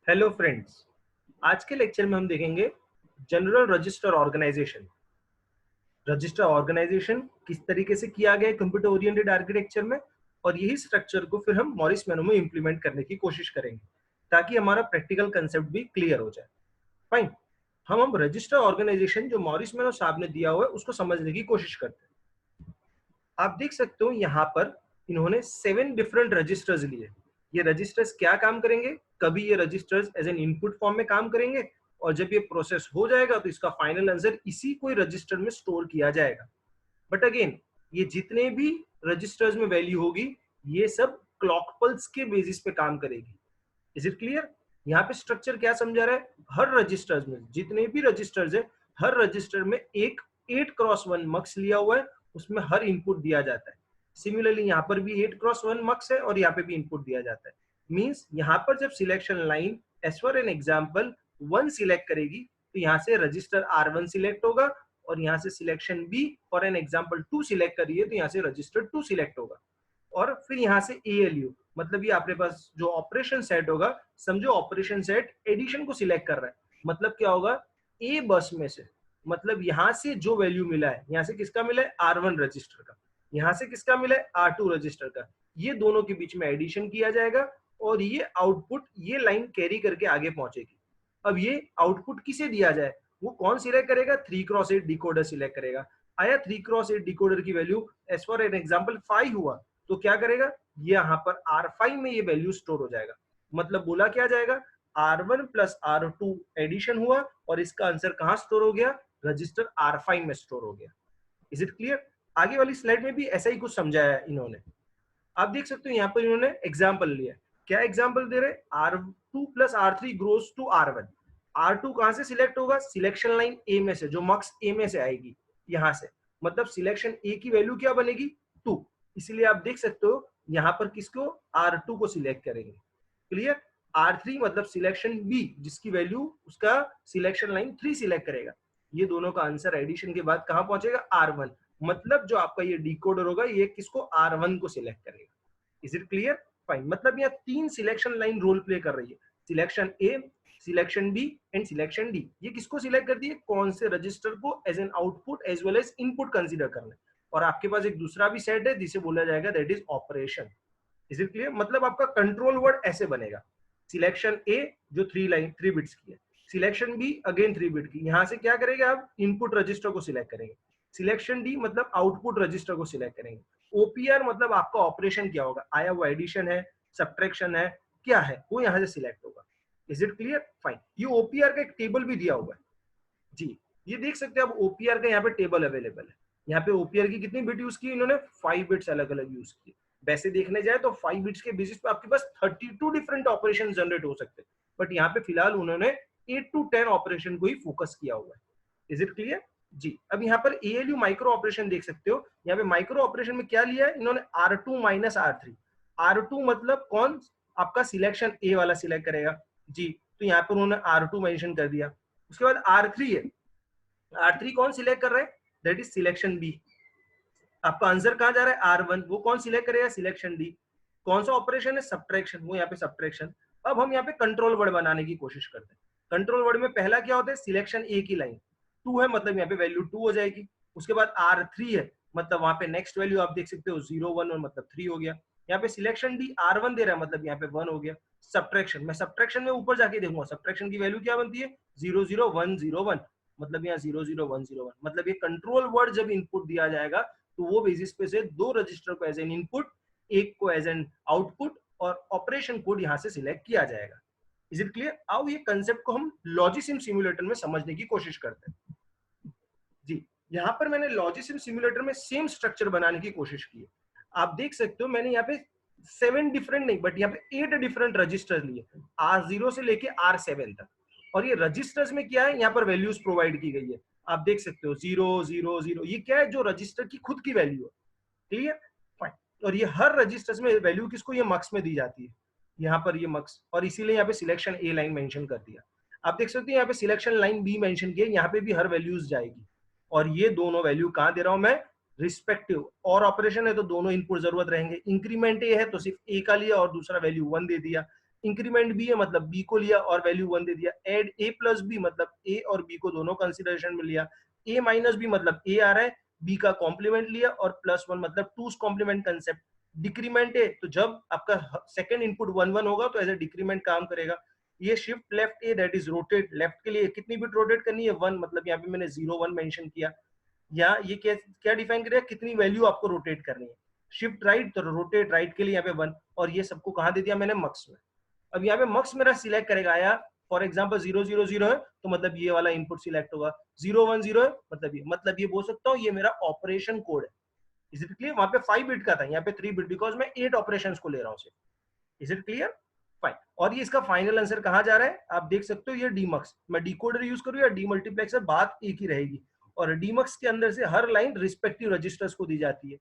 Hello friends, आज के lecture में हम देखेंगे general register organisation. Register organisation किस तरीके से किया गया है कंप्यूटर ओरिएंटेड आर्किटेक्चर में, और यही स्ट्रक्चर को फिर हम मॉरिस मैनो में इंप्लीमेंट करने की कोशिश करेंगे ताकि हमारा प्रैक्टिकल कंसेप्ट भी क्लियर हो जाए। फाइन, हम रजिस्टर ऑर्गेनाइजेशन जो मॉरिस मैनो साहब ने दिया हुआ है उसको समझने की कोशिश करते हैं। आप देख सकते हो यहाँ पर इन्होंने 7 डिफरेंट रजिस्टर्स लिए। ये रजिस्टर्स क्या काम करेंगे? कभी ये registers as an input form में काम करेंगे और जब ये प्रोसेस हो जाएगा तो इसका फाइनल आंसर इसी कोई रजिस्टर में स्टोर किया जाएगा। बट अगेन, ये जितने भी रजिस्टर्स में वैल्यू होगी ये सब क्लॉक पल्स के बेसिस पे काम करेगी। Is it clear? यहाँ पे स्ट्रक्चर क्या समझा रहा है? हर रजिस्टर्स में जितने भी रजिस्टर्स है, हर रजिस्टर में एक 8x1 मक्स लिया हुआ है, उसमें हर इनपुट दिया जाता है। सिमिलरली यहाँ पर भी 8x1 मक्स है और यहाँ पे भी इनपुट दिया जाता है। मींस यहाँ पर जब selection line as for an example 1 select करेगी तो यहाँ से रजिस्टर R1 सिलेक्ट होगा, और यहाँ से selection B for an example 2 select करिए तो यहाँ से रजिस्टर 2 सिलेक्ट होगा। और फिर यहाँ से ALU मतलब ये आपके पास जो ऑपरेशन सेट होगा, समझो ऑपरेशन सेट एडिशन को सिलेक्ट कर रहा है, मतलब क्या होगा? ए बस में से, मतलब यहाँ से जो वैल्यू मिला है, यहाँ से किसका मिला है? R1 रजिस्टर का, यहाँ से किसका मिला है? R2 रजिस्टर का। ये दोनों के बीच में एडिशन किया जाएगा और ये आउटपुट ये लाइन कैरी करके आगे पहुंचेगी। अब ये आउटपुट किसे दिया जाए, वो कौन सिलेक्ट करेगा? 3x8 डिकोडर सिलेक्ट करेगा। आया 3x8 डिकोडर की value as for an example 5 हुआ तो क्या करेगा? ये यहाँ पर R5 में ये वैल्यू स्टोर हो जाएगा। मतलब बोला क्या जाएगा? R1 प्लस R2 एडिशन हुआ और इसका आंसर कहाँ स्टोर हो गया? रजिस्टर R5 में स्टोर हो गया। Is it clear? आगे वाली स्लाइड में भी ऐसा ही कुछ समझाया है इन्होंने। आप देख सकते हो यहाँ पर इन्होंने एग्जाम्पल लिया। क्या एग्जाम्पल दे रहे? R2 plus R3 gross to R1। R2 कहां से सिलेक्ट होगा? सिलेक्शन लाइन ए में से, जो मक्स ए में से आएगी यहां से, मतलब सिलेक्शन ए की वैल्यू क्या बनेगी? 2। इसलिए आप देख सकते हो यहाँ पर किसको? R2 को सिलेक्ट करेंगे। क्लियर? R3 मतलब सिलेक्शन बी जिसकी वैल्यू उसका सिलेक्शन लाइन 3 सिलेक्ट करेगा। ये दोनों का आंसर एडिशन के बाद कहां पहुंचेगा? R1। मतलब जो आपका ये डिकोडर होगा ये किसको? R1 को सिलेक्ट करेगा। Is it clear? फाइन, मतलब यहाँ 3 सिलेक्शन लाइन रोल प्ले कर रही है, selection A, selection B and selection D. ये किसको सिलेक्ट करती है? कौन से रजिस्टर को as an output as well as input consider करना है। और आपके पास एक दूसरा भी सेट है जिसे बोला जाएगा that is operation. Is it clear? मतलब आपका कंट्रोल वर्ड ऐसे बनेगा, सिलेक्शन ए जो 3 बिट्स की है, सिलेक्शन बी अगेन 3 बिट की, यहां से क्या करेंगे आप? इनपुट रजिस्टर को सिलेक्ट करेंगे। सिलेक्शन डी मतलब आउटपुट रजिस्टर को सिलेक्ट करेंगे। ओपीआर मतलब आपका ऑपरेशन क्या होगा? आया वो एडिशन है, सब्ट्रैक्शन है, क्या है वो यहाँ से सिलेक्ट होगा। Is it clear? फाइन, ये ओपीआर का एक टेबल भी दिया हुआ है जी। ये देख सकते हैं आप, ओपीआर का यहाँ पे टेबल अवेलेबल है। यहाँ पे ओपीआर की कितनी बिट यूज की इन्होंने? 5 बिट्स अलग अलग यूज किए। वैसे देखने जाए तो 5 बिट्स के बेसिस पे आपके पास 32 डिफरेंट ऑपरेशन जनरेट हो सकते हैं, बट यहाँ पे फिलहाल उन्होंने 8 to 10 ऑपरेशन को ही फोकस किया हुआ है। इज इट क्लियर जी? अब यहाँ पर ALU माइक्रो ऑपरेशन देख सकते हो। यहाँ पे माइक्रो ऑपरेशन में क्या लिया है इन्होंने? R2 minus R3। R2 मतलब कौन? आपका सिलेक्शन ए वाला सिलेक्ट करेगा जी, तो यहाँ पर उन्होंने R2 मेंशन कर दिया। उसके बाद R3 है, R3 कौन सिलेक्ट कर रहे हैं? That is selection B. आपका आंसर कहां जा रहा है? R1, वो कौन सिलेक्ट करेगा? Selection D. कौन सा ऑपरेशन है? सब्ट्रैक्शन, वो यहाँ पे सब्ट्रैक्शन। अब हम यहाँ पे कंट्रोल वर्ड बनाने की कोशिश करते हैं। कंट्रोल वर्ड में पहला क्या होता है? सिलेक्शन ए की लाइन 2 है, मतलब यहाँ पे वैल्यू 2 हो जाएगी। उसके बाद R3 है, मतलब वहां पे नेक्स्ट वैल्यू आप देख सकते हो 0 1 और मतलब 3 हो गया। यहाँ पे सिलेक्शन डी R1 दे रहा है, मतलब यहाँ पे 1 हो गया। सब्ट्रैक्शन, मैं सब्ट्रैक्शन में ऊपर जाके देखूंगा सब्ट्रैक्शन की वैल्यू क्या बनती है? 0 0 1 0 1, मतलब यहाँ 0 0 1 0 1। मतलब ये कंट्रोल वर्ड जब इनपुट दिया जाएगा तो वो बेसिस पे से 2 रजिस्टर को एज एन इनपुट, एक को एज एन आउटपुट और ऑपरेशन कोड यहाँ से सिलेक्ट किया जाएगा। Is it clear? आओ ये कंसेप्ट को हम लॉजिसिम सिमुलेटर में समझने की कोशिश करते हैं जी। यहाँ पर मैंने लॉजिसिम सिमुलेटर में सेम स्ट्रक्चर बनाने की कोशिश की है। आप देख सकते हो मैंने यहाँ पे 7 डिफरेंट नहीं बट यहाँ पे 8 डिफरेंट रजिस्टर लिए, R0 से लेके R7 तक। और ये रजिस्टर्स में क्या है? यहाँ पर वैल्यूज प्रोवाइड की गई है। आप देख सकते हो 0 0 0, ये क्या है? जो रजिस्टर की खुद की वैल्यू है। क्लियर? फाइन। और ये हर रजिस्टर्स में वैल्यू किसको? ये मक्स में दी जाती है, यहाँ पर ये मक्स, और इसीलिए यहाँ पे सिलेक्शन ए लाइन मेंशन कर दिया। आप देख सकते हो यहाँ पे सिलेक्शन लाइन बी मेंशन किया, यहाँ पे भी हर वैल्यूज जाएगी। और ये दोनों वैल्यू कहाँ दे रहा हूं मैं? रिस्पेक्टिव। और ऑपरेशन है तो दोनों इनपुट जरूरत रहेंगे। इंक्रीमेंट ए है तो सिर्फ ए का लिया और दूसरा वैल्यू 1 दे दिया। इंक्रीमेंट बी है मतलब बी को लिया और वैल्यू 1 दे दिया। एड ए प्लस बी मतलब ए और बी को दोनों कंसिडरेशन में लिया। ए माइनस बी मतलब ए आ रहा है, बी का कॉम्प्लीमेंट लिया और प्लस 1 मतलब टूस कॉम्प्लीमेंट कंसेप्ट। डिक्रीमेंट है तो जब आपका सेकंड इनपुट 1 1 होगा तो एज ए डिक्रीमेंट काम करेगा। ये shift left A that is rotate, left के लिए कितनी बिट रोटेट करनी है 1, मतलब यहाँ पे मैंने 0 1 मेंशन किया। या ये क्या डिफाइन करेगा, कितनी वैल्यू आपको रोटेट करनी है। शिफ्ट राइट तो रोटेट राइट के लिए यहाँ पे 1, और ये सबको कहाँ दे दिया मैंने, मक्स में। अब यहाँ पे मक्स मेरा सिलेक्ट करेगा आया, फॉर एग्जाम्पल 0 0 0 है तो मतलब ये वाला इनपुट सिलेक्ट होगा। 0 1 0 है मतलब ये बोल सकता हूँ ये मेरा ऑपरेशन कोड है। Is it clear? वहां पे 5 बिट का था, यहाँ पे 3 बिट, बिकॉज मैं 8 ऑपरेशन को ले रहा हूँ। Is it clear? फाइन। और ये इसका फाइनल आंसर कहाँ जा रहा है आप देख सकते हो, ये डीमक्स। मैं डिकोडर यूज करूँ या डीमल्टीप्लेक्सर, बात एक ही रहेगी। और डीमक्स के अंदर से हर लाइन रिस्पेक्टिव रजिस्टर्स को दी जाती है।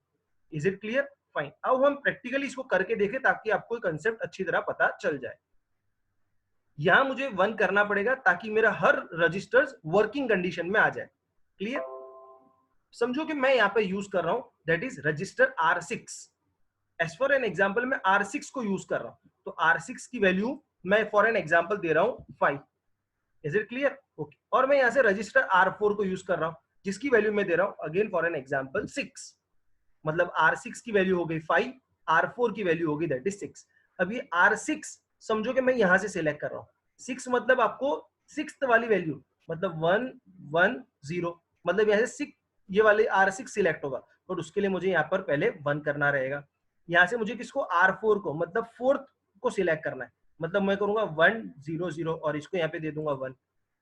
Is it clear? फाइन। अब हम प्रैक्टिकली इसको करके देखें ताकि आपको कंसेप्ट अच्छी तरह पता चल जाए। यहां मुझे 1 करना पड़ेगा ताकि मेरा हर रजिस्टर्स वर्किंग कंडीशन में आ जाए। क्लियर? समझो कि मैं यहाँ पे यूज कर रहा हूं that is register R6। As for an example मैं R6 को यूज कर रहा हूं, तो R6 की वैल्यू मैं फॉर एन एग्जाम्पल दे रहा हूं 5। Is it clear? ओके। और मैं यहां से रजिस्टर R4 को यूज कर रहा हूं जिसकी वैल्यू मैं दे रहा हूं अगेन फॉर एन एग्जाम्पल 6। मतलब R6 की वैल्यू हो गई 5, R4 की वैल्यू होगी दैट इज 6। अब ये R6 समझो कि मैं यहां से सिलेक्ट कर रहा हूं। 6 मतलब आपको 6th वाली वैल्यू मतलब 1 1 0, मतलब यहां से 6 ये वाले R6 सिलेक्ट होगा, और उसके लिए मुझे यहाँ पर पहले 1 करना रहेगा। यहाँ से मुझे किसको, R4 को मतलब 4th को सिलेक्ट करना है, मतलब मैं करूंगा 1 0 0 और इसको यहाँ पे दे दूंगा 1।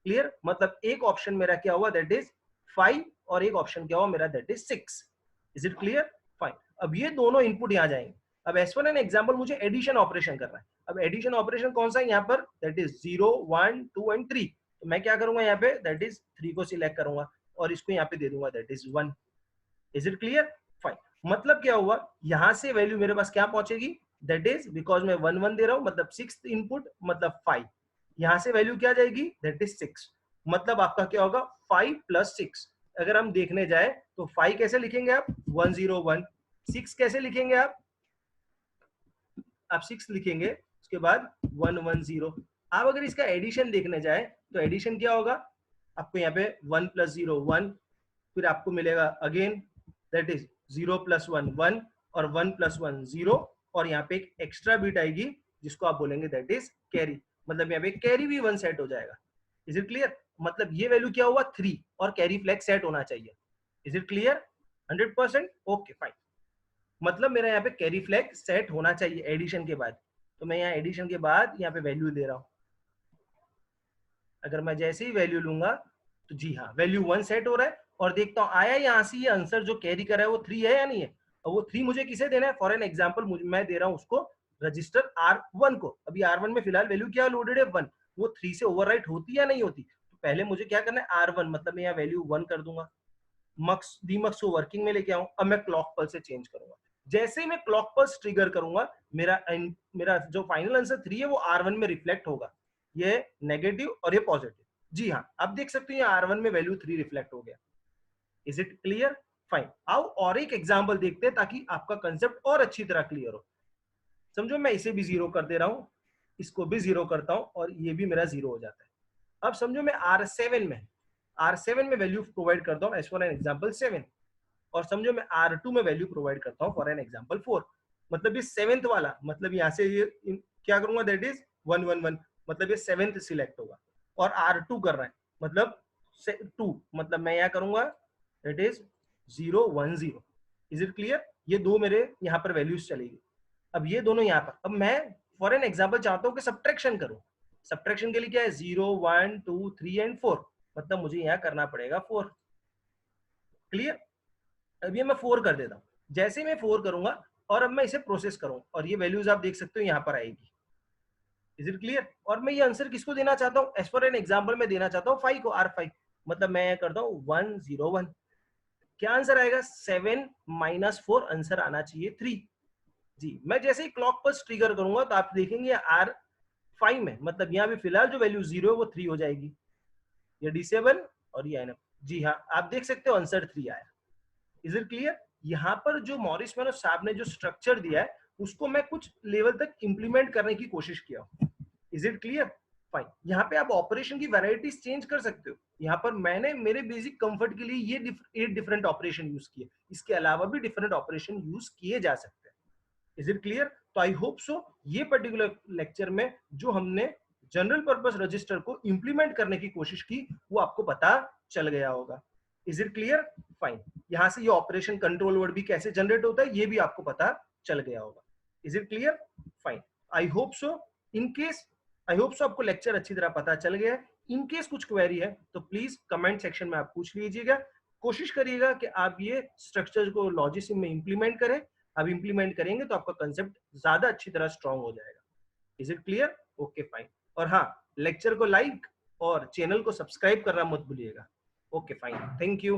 क्लियर? मतलब एक ऑप्शन मेरा क्या हुआ दैट इज 5 और एक ऑप्शन क्या हुआ मेरा that is 6। Is it clear? Fine. अब ये दोनों इनपुट यहाँ जाएंगे। अब एज फॉर एन एग्जाम्पल मुझे एडिशन ऑपरेशन करना है। अब एडिशन ऑपरेशन कौन सा है यहाँ पर, दैट इज 0 1 2 एंड 3। तो मैं क्या करूंगा यहाँ पे दैट इज 3 को सिलेक्ट करूंगा और इसको यहाँ पे दे दूंगा that is 1। Is it clear? Fine. मतलब क्या हुआ, यहां से वैल्यू मेरे पास क्या पहुंचेगी दैट इज, बिकॉज मैं 1 1 दे रहा हूं मतलब 6th इनपुट मतलब 5, यहां से वैल्यू क्या जाएगी दैट इज 6। मतलब आपका क्या होगा 5 + 6। अगर हम देखने जाए तो 5 कैसे लिखेंगे आप 1 0 1, 6 कैसे लिखेंगे आप 6 लिखेंगे उसके बाद 1 1 0। आप अगर इसका एडिशन देखने जाए तो एडिशन क्या होगा, आपको यहाँ पे 1 + 0 1, फिर आपको मिलेगा अगेन दैट इज 0 + 1 1 और 1 + 1 0, और यहाँ पे एक एक्स्ट्रा बीट आएगी जिसको आप बोलेंगे दैट इज कैरी, मतलब यहाँ पे कैरी भी 1 सेट हो जाएगा। Is it clear? मतलब ये वैल्यू क्या हुआ 3 और कैरी फ्लैग सेट होना चाहिए। Is it clear? 100%? Okay fine. मतलब मेरा यहाँ पे कैरी फ्लैग सेट होना चाहिए एडिशन के बाद, तो मैं यहाँ एडिशन के बाद यहाँ पे वैल्यू दे रहा हूँ। अगर मैं जैसे ही वैल्यू लूंगा तो जी हाँ वैल्यू 1 सेट हो रहा है, और देखता हूँ आया यहाँ से ये आंसर जो कैरी कर रहा है वो 3 है या नहीं है। और वो 3 मुझे किसे देना है, फॉर एन एग्जाम्पल मैं दे रहा हूँ उसको रजिस्टर R1 को। अभी R1 में फिलहाल वैल्यू क्या लोडेड है 1, वो 3 से ओवरराइट होती या नहीं होती। तो पहले मुझे क्या करना है R1, मतलब मैं यहाँ वैल्यू 1 कर दूंगा, मक्स डीमक्स को वर्किंग में लेके आऊं। अब मैं क्लॉक पल्स से चेंज करूंगा, जैसे ही मैं क्लॉक पल्स ट्रिगर करूंगा मेरा जो फाइनल आंसर 3 है वो R1 में रिफ्लेक्ट होगा, ये नेगेटिव और ये पॉजिटिव। जी हाँ, आप देख सकते हैं R1 में वैल्यू 3 रिफ्लेक्ट हो गया। Is it clear? फाइन। आओ और एक एग्जांपल देखते हैं ताकि आपका कंसेप्ट और अच्छी तरह क्लियर हो। समझो मैं इसे भी 0 कर दे रहा हूं, इसको भी 0 करता हूं और ये भी मेरा 0 हो जाता है। अब समझो मैं R7 में वैल्यू प्रोवाइड करता हूं एज फॉर एन एग्जांपल 7, और समझो मैं R2 में वैल्यू प्रोवाइड करता हूं फॉर एन एग्जांपल 4। मतलब ये 7th वाला, मतलब यहाँ से ये क्या करूंगा दैट इज 1 1 1, मतलब ये 7th सिलेक्ट होगा। और R2 कर रहा है मतलब 2, मतलब मैं यहाँ करूंगा that is 0 1 0। Is it clear? ये दो मेरे यहाँ पर वैल्यूज चलेगी। अब ये दोनों यहाँ पर, अब मैं फॉर एन एग्जांपल चाहता हूँ कि सब्ट्रैक्शन करूं। सब्ट्रैक्शन के लिए क्या है 0 1 2 3 एंड 4, मतलब मुझे यहाँ करना पड़ेगा 4। क्लियर? अब ये मैं 4 कर देता हूँ। जैसे मैं 4 करूंगा और अब मैं इसे प्रोसेस करूँ और ये वैल्यूज आप देख सकते हो यहाँ पर आएगी। Is it clear? और मैं ये आंसर किसको देना चाहता हूँ, एज फॉर एन एग्जांपल मैं देना चाहता हूँ 5 को, R5, मतलब मैं करता हूँ 1 0 1। क्या आंसर आएगा 7 - 4, आंसर आना चाहिए 3। जी, मैं जैसे ही क्लॉक पर ट्रिगर करूंगा तो आप देखेंगे R5 में, मतलब यहाँ भी फिलहाल जो वैल्यू 0 है वो 3 हो जाएगी, ये डिसेबल और ये एनफ। जी हाँ, आप देख सकते हो आंसर 3 आया। Is it clear? यहाँ पर जो मॉरिस मैनो साहब ने जो स्ट्रक्चर दिया है उसको मैं कुछ लेवल तक इंप्लीमेंट करने की कोशिश किया हूँ। Is it clear? फाइन। यहाँ पे आप ऑपरेशन की वैरायटीज चेंज कर सकते हो। यहाँ पर मैंने मेरे बेसिक कंफर्ट के लिए ये डिफरेंट ऑपरेशन यूज किए, इसके अलावा भी डिफरेंट ऑपरेशन यूज किए जा सकते हैं। Is it clear? तो आई होप सो ये पर्टिकुलर लेक्चर में जो हमने जनरल पर्पस रजिस्टर को इंप्लीमेंट करने की कोशिश की वो आपको पता चल गया होगा। Is it clear? फाइन। यहां से ये ऑपरेशन कंट्रोल वर्ड भी कैसे जनरेट होता है ये भी आपको पता चल गया होगा। Is it clear? Fine. I hope so I hope so आपको लेक्चर अच्छी तरह पता चल गया है। इन केस कुछ क्वेरी है तो प्लीज कमेंट सेक्शन में आप पूछ लीजिएगा। कोशिश करिएगा कि आप ये स्ट्रक्चर को लॉजिसिम में इंप्लीमेंट करें। अब इंप्लीमेंट करेंगे तो आपका कंसेप्ट ज्यादा अच्छी तरह स्ट्रांग हो जाएगा। Is it clear? Okay fine. और हाँ, लेक्चर को लाइक और चैनल को सब्सक्राइब करना मत भूलिएगा। Okay fine, thank you.